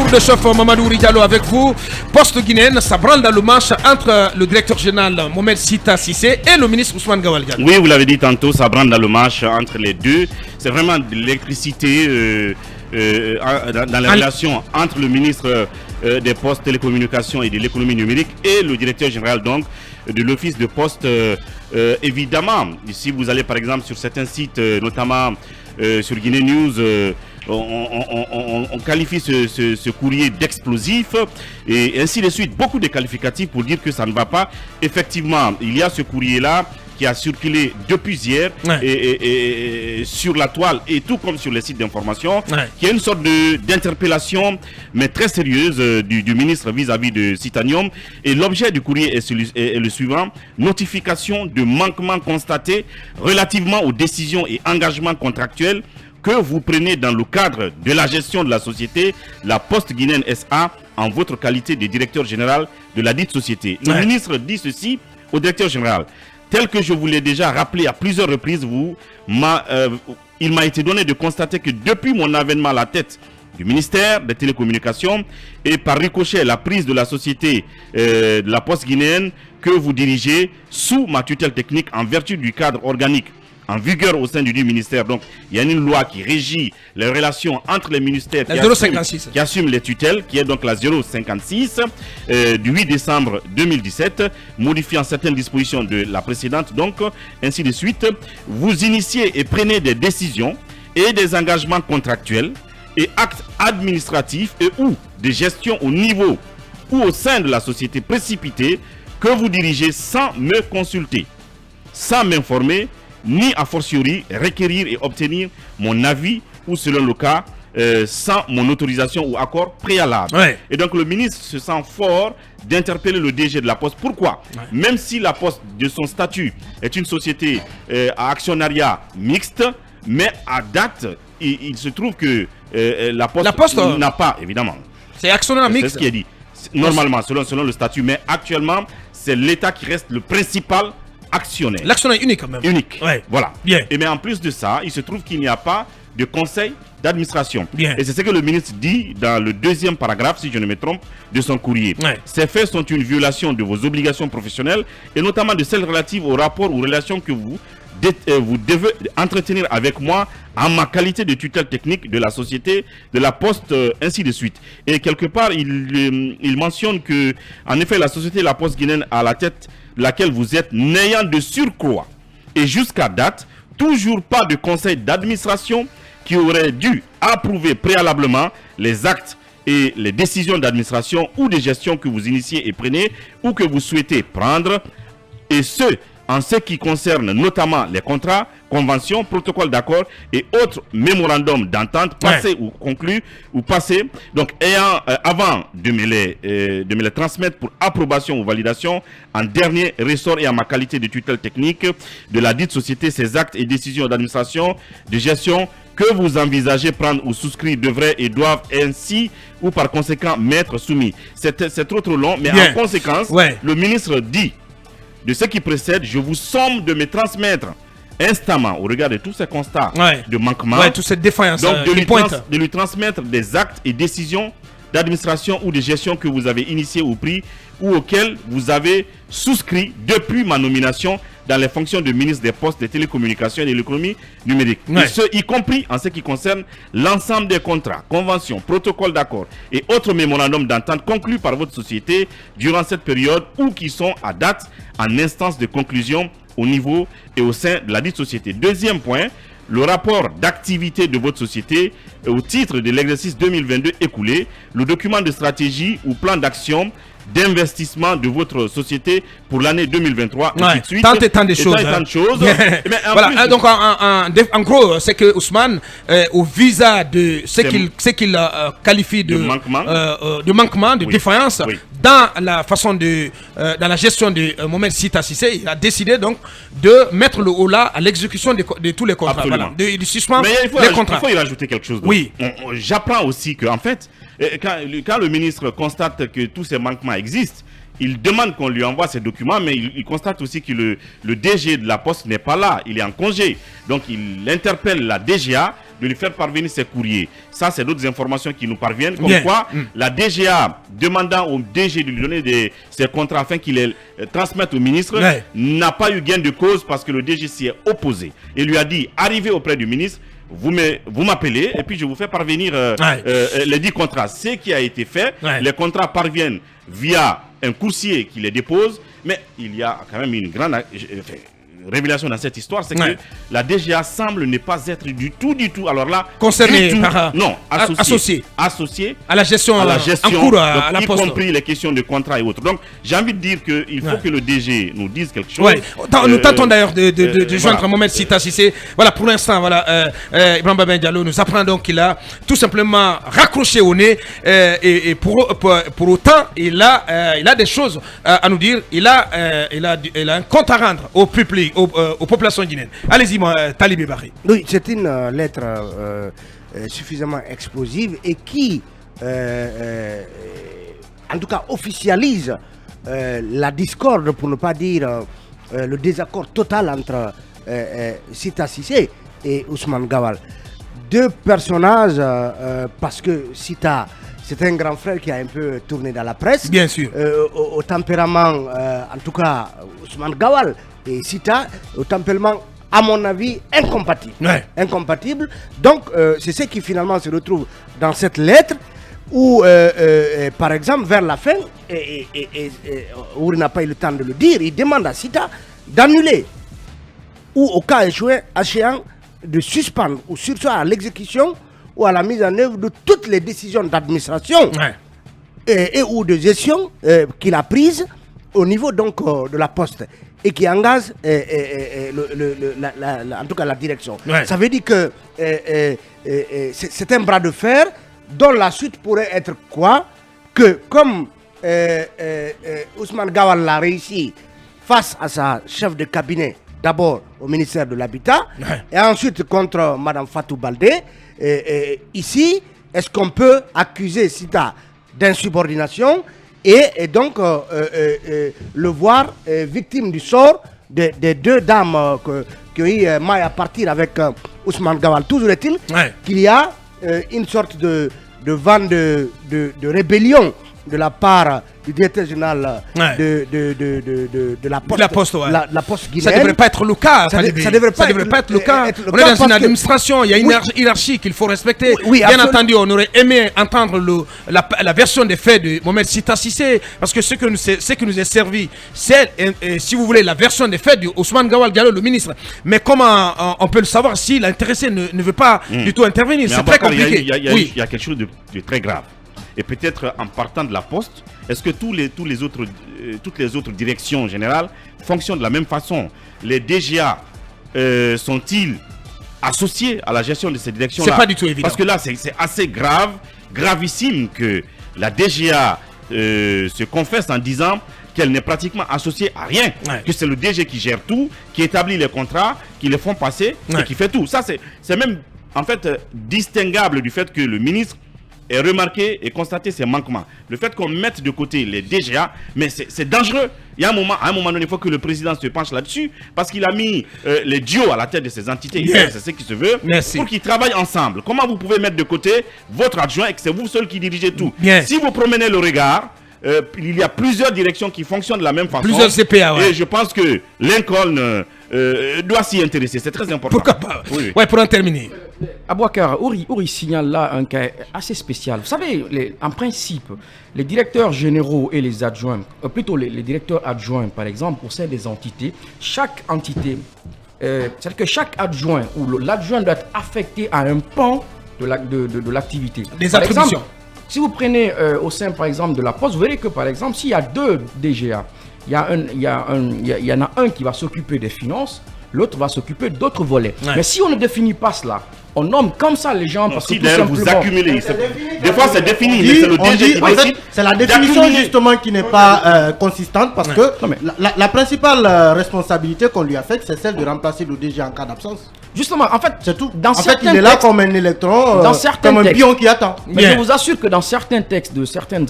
tour de chef Mamadou Diallo avec vous. Poste guinéenne, ça branle dans le match entre le directeur général Mohamed Sita Cissé et le ministre Ousmane Gawal Diallo. Oui, vous l'avez dit tantôt, ça branle dans le match entre les deux. C'est vraiment de l'électricité dans les relations entre le ministre des Postes, Télécommunications et de l'économie numérique et le directeur général donc de l'office de poste. Évidemment, si vous allez par exemple sur certains sites, notamment sur Guinée News, on qualifie ce courrier d'explosif et ainsi de suite. Beaucoup de qualificatifs pour dire que ça ne va pas. Effectivement, il y a ce courrier-là qui a circulé depuis hier et sur la toile et tout comme sur les sites d'information, qui est une sorte d'interpellation, mais très sérieuse du ministre vis-à-vis de Citanium. Et l'objet du courrier est le suivant: notification de manquements constatés relativement aux décisions et engagements contractuels que vous prenez dans le cadre de la gestion de la société La Poste Guinéenne SA en votre qualité de directeur général de la dite société. Le ministre dit ceci au directeur général: tel que je vous l'ai déjà rappelé à plusieurs reprises, il m'a été donné de constater que depuis mon avènement à la tête du ministère des Télécommunications et par ricochet la prise de la société de la Poste guinéenne que vous dirigez sous ma tutelle technique en vertu du cadre organique en vigueur au sein du ministère. Donc, il y a une loi qui régit les relations entre les ministères qui assument les tutelles, qui est donc la 056 du 8 décembre 2017, modifiant certaines dispositions de la précédente. Donc, ainsi de suite, vous initiez et prenez des décisions et des engagements contractuels et actes administratifs et ou de gestion au niveau ou au sein de la société précipitée que vous dirigez sans me consulter, sans m'informer, ni a fortiori requérir et obtenir mon avis ou selon le cas sans mon autorisation ou accord préalable. Et donc le ministre se sent fort d'interpeller le DG de la Poste. Pourquoi? Même si la Poste de son statut est une société à actionnariat mixte, mais à date il se trouve que la Poste n'a pas, évidemment. C'est actionnaire mixte. C'est ce qui est dit. Normalement, selon le statut, mais actuellement, c'est l'État qui reste le principal actionnaire. L'actionnaire unique quand même. Unique. Voilà. Bien. Et mais en plus de ça, il se trouve qu'il n'y a pas de conseil d'administration. Et c'est ce que le ministre dit dans le deuxième paragraphe, si je ne me trompe, de son courrier. Ces faits sont une violation de vos obligations professionnelles et notamment de celles relatives aux rapports ou relations que vous devez entretenir avec moi en ma qualité de tutelle technique de la société de la Poste, ainsi de suite. Et quelque part, il mentionne que, en effet, la société La Poste guinéenne à la tête laquelle vous êtes, n'ayant de surcroît et jusqu'à date toujours pas de conseil d'administration qui aurait dû approuver préalablement les actes et les décisions d'administration ou de gestion que vous initiez et prenez ou que vous souhaitez prendre, et ce en ce qui concerne notamment les contrats, conventions, protocoles d'accord et autres mémorandums d'entente passés ou conclus ou passés, donc avant de me les transmettre pour approbation ou validation, en dernier ressort et en ma qualité de tutelle technique de la dite société, ces actes et décisions d'administration, de gestion que vous envisagez prendre ou souscrire devraient et doivent ainsi ou par conséquent m'être soumis. C'est trop long, mais en conséquence, le ministre dit: de ce qui précède, je vous somme de me transmettre instamment, au regard de tous ces constats de manquement, toutes ces défaillances, donc de lui transmettre des actes et décisions d'administration ou de gestion que vous avez initiés ou pris ou auxquels vous avez souscrit depuis ma nomination dans les fonctions de ministre des Postes, des Télécommunications et de l'économie numérique. Et ce, y compris en ce qui concerne l'ensemble des contrats, conventions, protocoles d'accord et autres mémorandums d'entente conclus par votre société durant cette période ou qui sont à date en instance de conclusion au niveau et au sein de la dite société. Deuxième point, le rapport d'activité de votre société au titre de l'exercice 2022 écoulé, le document de stratégie ou plan d'action d'investissement de votre société pour l'année 2023, ainsi de suite. Tant de choses. Voilà, donc en gros, c'est que Ousmane, au visa de ce qu'il qualifie de manquement, de défaillance, dans la façon dans la gestion de Mohamed Sita Cissé, il a décidé donc de mettre le holà à l'exécution de tous les contrats. Voilà, de suspendre les contrats. Il faut y rajouter quelque chose. J'apprends aussi que, en fait, quand le ministre constate que tous ces manquements existent, il demande qu'on lui envoie ces documents, mais il constate aussi que le DG de la Poste n'est pas là, il est en congé. Donc il interpelle la DGA de lui faire parvenir ses courriers. Ça, c'est d'autres informations qui nous parviennent. Comme quoi, la DGA, demandant au DG de lui donner ses contrats afin qu'il les transmette au ministre, n'a pas eu gain de cause parce que le DG s'y est opposé. Et lui a dit, arrivez auprès du ministre, vous m'appelez et puis je vous fais parvenir les 10 contrats. Ce qui a été fait, les contrats parviennent via un coursier qui les dépose, mais il y a quand même une grande révélation dans cette histoire, c'est que la DGA semble ne pas être du tout, alors là, concerné non, associé à la gestion, en cours, donc, à la y poste. compris les questions de contrat et autres. Donc, j'ai envie de dire qu'il faut que le DG nous dise quelque chose. Nous tentons d'ailleurs de joindre Mohamed Sita Cissé. Voilà, pour l'instant, voilà, Ibrahim Babin Diallo nous apprend donc qu'il a tout simplement raccroché au nez et pour autant, il a des choses à nous dire. Il a un compte à rendre au public, aux populations guinéennes. Allez-y, Talibé Barry. Oui, c'est une lettre suffisamment explosive et qui, en tout cas, officialise la discorde, pour ne pas dire le désaccord total entre Sita Cissé et Ousmane Gawal. Deux personnages, parce que Sita, c'est un grand frère qui a un peu tourné dans la presse. Bien sûr. Au tempérament, en tout cas, Ousmane Gawal et Sita, au tempérament, à mon avis, incompatible. Incompatible. Donc, c'est ce qui finalement se retrouve dans cette lettre où, par exemple, vers la fin, où il n'a pas eu le temps de le dire, il demande à Sita d'annuler ou, au cas échéant, de suspendre ou surseoir à l'exécution ou à la mise en œuvre de toutes les décisions d'administration et ou de gestion qu'il a prises au niveau donc de la Poste et qui engage en tout cas la direction. Ça veut dire que c'est un bras de fer dont la suite pourrait être quoi? Que comme Ousmane Gawal l'a réussi face à sa chef de cabinet, d'abord au ministère de l'Habitat et ensuite contre Mme Fatou Baldé, ici, est-ce qu'on peut accuser Sita d'insubordination et donc le voir victime du sort des deux dames qui ont eu maille à partir avec Ousmane Gawal? Toujours est-il qu'il y a une sorte de vent de rébellion de la part du directeur général de la Poste, la Poste guinéenne. Ça ne devrait pas être le cas. Ça ne devrait pas être le cas. On est dans une administration, il y a une hiérarchie qu'il faut respecter. Bien entendu, on aurait aimé entendre la version des faits de Mohamed Sita Cissé, parce que ce qui nous est servi, c'est, si vous voulez, la version des faits de Ousmane Gawal Diallo, le ministre. Mais comment on peut le savoir si l'intéressé ne veut pas du tout intervenir? C'est très compliqué. Il y a quelque chose de très grave. Et peut-être en partant de la Poste, est-ce que toutes les autres directions générales fonctionnent de la même façon? Les DGA sont-ils associés à la gestion de ces directions-là? C'est pas du tout évident. Parce que là, c'est assez gravissime que la DGA se confesse en disant qu'elle n'est pratiquement associée à rien, que c'est le DG qui gère tout, qui établit les contrats, qui les font passer et qui fait tout. Ça, c'est même en fait distinguable du fait que le ministre ait remarqué et constaté ces manquements. Le fait qu'on mette de côté les DGA, mais c'est dangereux. Il y a à un moment donné, il faut que le président se penche là-dessus, parce qu'il a mis les duos à la tête de ces entités. C'est ce qui se veut, pour qu'ils travaillent ensemble. Comment vous pouvez mettre de côté votre adjoint et que c'est vous seul qui dirigez tout? Si vous promenez le regard, il y a plusieurs directions qui fonctionnent de la même façon. Plusieurs CPA, et je pense que Lincoln doit s'y intéresser. C'est très important. Pourquoi pas? Ouais, pour en terminer. Abouakar, Ouri signale là un cas assez spécial. Vous savez, en principe, les directeurs généraux et les adjoints, plutôt les directeurs adjoints par exemple, au sein des entités, chaque entité, c'est-à-dire que chaque adjoint ou l'adjoint doit être affecté à un pan de l'activité. Des attributions. Si vous prenez au sein par exemple de la Poste, vous verrez que par exemple, s'il y a deux DGA, il y en a un qui va s'occuper des finances, l'autre va s'occuper d'autres volets. Mais si on ne définit pas cela, on nomme comme ça les gens parce que tout simplement... vous accumulez. Des fois, c'est défini, mais c'est le DG qui décide. C'est la définition justement qui n'est pas consistante parce que la principale responsabilité qu'on lui affecte, c'est celle de remplacer le DG en cas d'absence. Justement, en fait, c'est tout. En fait, il est là comme un électron, comme un pion qui attend. Mais je vous assure que dans certains textes de certaines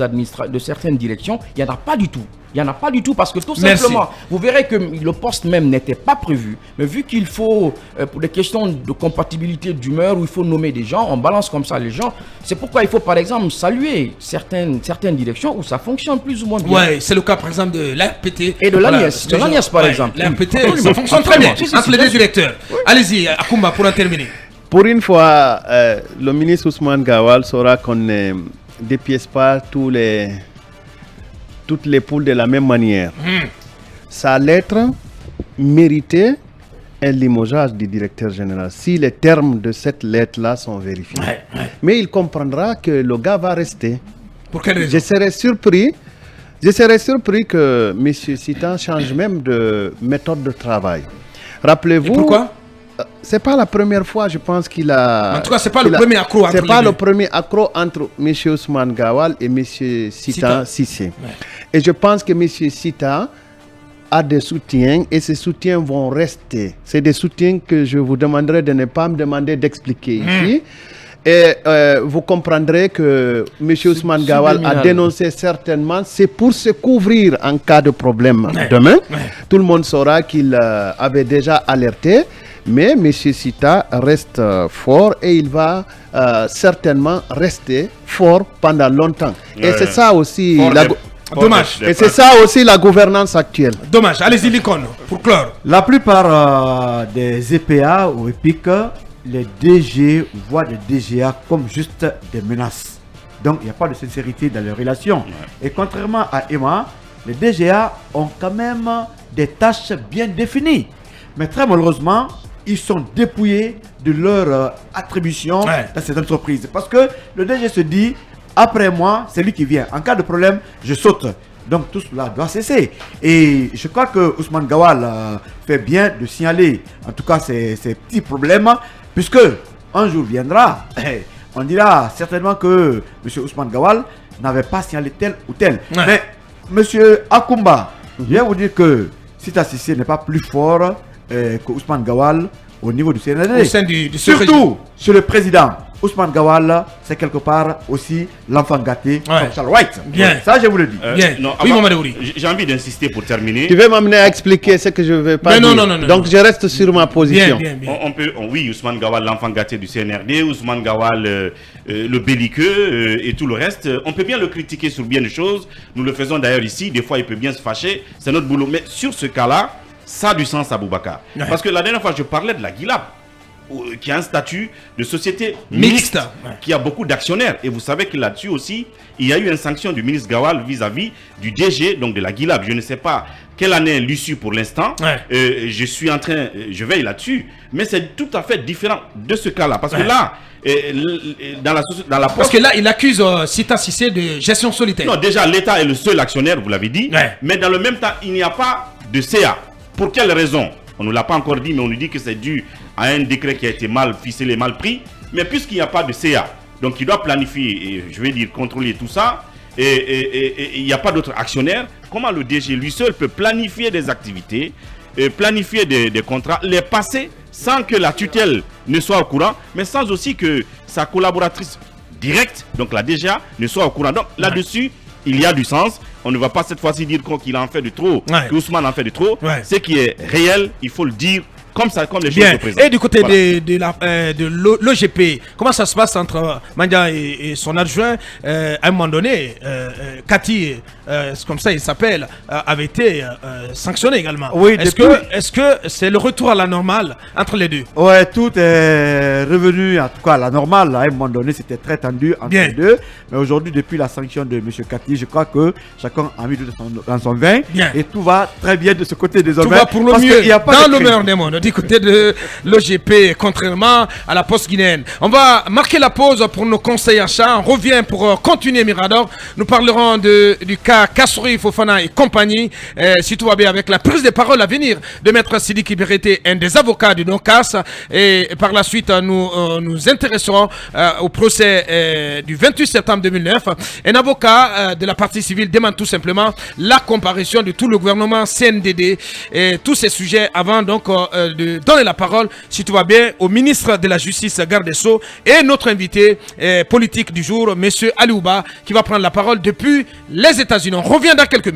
directions, il n'y en a pas du tout. Il n'y en a pas du tout parce que tout simplement, vous verrez que le poste même n'était pas prévu. Mais vu qu'il faut, pour des questions de compatibilité d'humeur, où il faut nommer des gens, on balance comme ça les gens. C'est pourquoi il faut par exemple saluer certaines directions où ça fonctionne plus ou moins bien. Oui, c'est le cas par exemple de l'RPT. Et de l'ANIES. De l'ANIES par exemple. L'RPT, ça fonctionne très bien entre les deux directeurs. Allez-y, Akoumba, pour en terminer. Pour une fois, le ministre Ousmane Gawal saura qu'on ne dépièce pas toutes les poules de la même manière. Sa lettre méritait un limogeage du directeur général si les termes de cette lettre-là sont vérifiés. Mais il comprendra que le gars va rester. Pour quelle raison? Je serais surpris que M. Sita change même de méthode de travail. Rappelez-vous. Pourquoi? C'est pas la première fois, je pense qu'il a. En tout cas, c'est pas le premier accroc entre C'est pas le premier accroc entre M. Ousmane Gawal et M. Sita Cissé. Et je pense que M. Sita a des soutiens et ces soutiens vont rester. C'est des soutiens que je vous demanderai de ne pas me demander d'expliquer ici. Et vous comprendrez que M. Ousmane Gawal a dénoncé certainement, c'est pour se couvrir en cas de problème demain. Tout le monde saura qu'il avait déjà alerté. Mais M. Sita reste fort et il va certainement rester fort pendant longtemps. Et c'est ça aussi dommage. Et c'est ça aussi la gouvernance actuelle. Dommage. Allez-y, Lincoln, pour clore. La plupart des EPA ou EPIC, les DG voient les DGA comme juste des menaces. Donc il n'y a pas de sincérité dans les relations. Et contrairement à Emma, les DGA ont quand même des tâches bien définies. Mais très malheureusement, ils sont dépouillés de leur attribution dans cette entreprise. Parce que le DG se dit, après moi, c'est lui qui vient. En cas de problème, je saute. Donc tout cela doit cesser. Et je crois que Ousmane Gawal fait bien de signaler, en tout cas, ces petits problèmes, puisque un jour viendra, on dira certainement que M. Ousmane Gawal n'avait pas signalé tel ou tel. Mais M. Akoumba, je viens vous dire que Sita Cissé n'est pas plus fort que Ousmane Gawal au niveau du CNRD. Au sein du surtout sur le président. Ousmane Gawal, c'est quelque part aussi l'enfant gâté comme Charles White. Bien. Ça, je vous le dis. Bien. Non, oui, Mamadou Ouri. J'ai envie d'insister pour terminer. Tu veux m'amener à expliquer ce que je ne veux pas dire. Non. Donc je reste sur ma position. Bien. Oui, Ousmane Gawal, l'enfant gâté du CNRD, Ousmane Gawal, le belliqueux et tout le reste. On peut bien le critiquer sur bien des choses. Nous le faisons d'ailleurs ici. Des fois, il peut bien se fâcher. C'est notre boulot. Mais sur ce cas-là, ça a du sens à Boubacar. Parce que la dernière fois, je parlais de la GILAB, qui a un statut de société mixte, qui a beaucoup d'actionnaires. Et vous savez que là-dessus aussi, il y a eu une sanction du ministre Gawal vis-à-vis du DG, donc de la GILAB. Je ne sais pas quelle année est l'issue pour l'instant. Je veille là-dessus. Mais c'est tout à fait différent de ce cas-là. Parce que là, dans la parce que là, il accuse Sita Cissé de gestion solitaire. Non, déjà, l'État est le seul actionnaire, vous l'avez dit. Mais dans le même temps, il n'y a pas de CA. Pour quelle raison? On ne l'a pas encore dit, mais on nous dit que c'est dû à un décret qui a été mal ficelé, mal pris. Mais puisqu'il n'y a pas de CA, donc il doit planifier, et je vais dire contrôler tout ça, et il n'y a pas d'autres actionnaires, comment le DG lui seul peut planifier des activités, planifier des contrats, les passer sans que la tutelle ne soit au courant, mais sans aussi que sa collaboratrice directe, donc la DGA, ne soit au courant. Donc là-dessus, il y a du sens. On ne va pas cette fois-ci dire qu'il en fait de trop, qu'Ousmane en fait de trop. Ce qui est réel, il faut le dire comme ça, comme les choses se présentent. Et du côté de l'OGP, comment ça se passe entre Mandia et son adjoint? À un moment donné, Cathy, comme ça il s'appelle, avait été sanctionné également. Oui, est-ce que c'est le retour à la normale entre les deux? Ouais, tout est revenu en tout cas à la normale. À un moment donné, c'était très tendu entre les deux. Mais aujourd'hui, depuis la sanction de M. Cathy, je crois que chacun a mis dans son vin. Et tout va très bien de ce côté des hommes. Tout va pour le mieux dans le meilleur des mondes. Du côté de l'OGP, contrairement à la poste guinéenne. On va marquer la pause pour nos conseils achats. On revient pour continuer Mirador. Nous parlerons du cas Kassouri, Fofana et compagnie. Si tout va bien, avec la prise de parole à venir de Maître Sidiki Berete, un des avocats du NOCAS. Et par la suite, nous nous intéresserons au procès du 28 septembre 2009. Un avocat de la partie civile demande tout simplement la comparution de tout le gouvernement CNDD et tous ces sujets avant donc de donner la parole, si tout va bien, au ministre de la Justice, Garde des Sceaux, et notre invité politique du jour, M. Aliouba, qui va prendre la parole depuis les États-Unis. On revient dans quelques minutes.